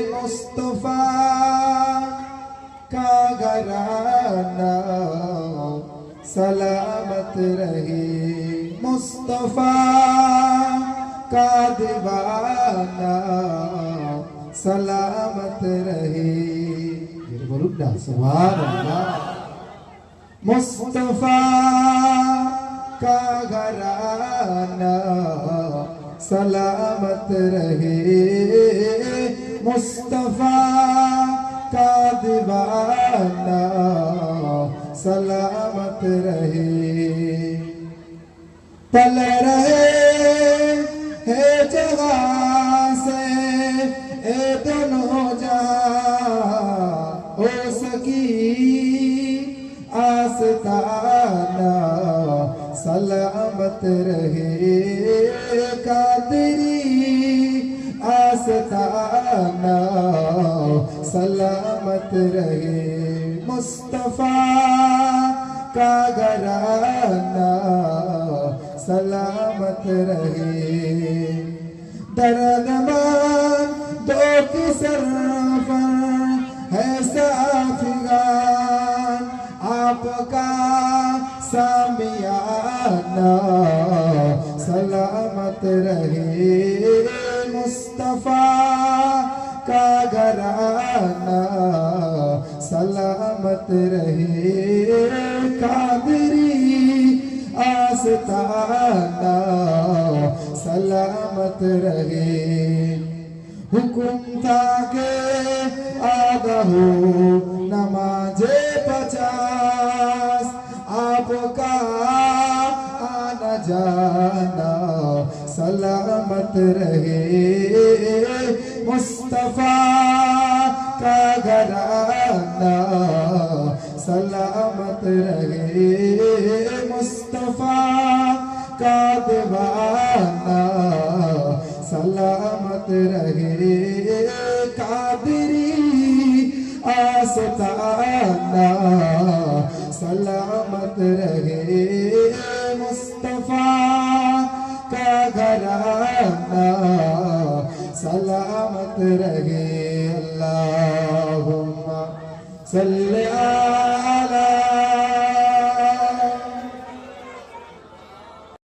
मुस्तफा का घराना सलामत रहे, मुस्तफा का दीवाना सलामत रहे। बोलूं ना सुभान अल्लाह। मुस्तफा का घराना सलामत रहे, मुस्तफा का दीवाना सलामत रहे। पल रहे है जगह से ए दोनों जहां, हो सकी आस्ताना सलामत रहे। कादरी आस्ताना सलामत रहे, मुस्तफा का घराना सलामत रहे। दर्दमान दो की सरफर है साफिगान, आपका सामियाना सलामत रहे। मुस्तफा का घराना सलामत रहे। कादरी आस्ताना सलामत रहे। हुकुम था के आगहो नमाजे 50, आपका आना जाना सलामत रहे। मुस्तफा का घराना सलामत रहे, मुस्तफा का दीवाना सलामत रहे। कादरी आस्ताना सलामत रहे, मुस्तफा का घराना सलामत रहे। अल्लाहुम्मा सल्ली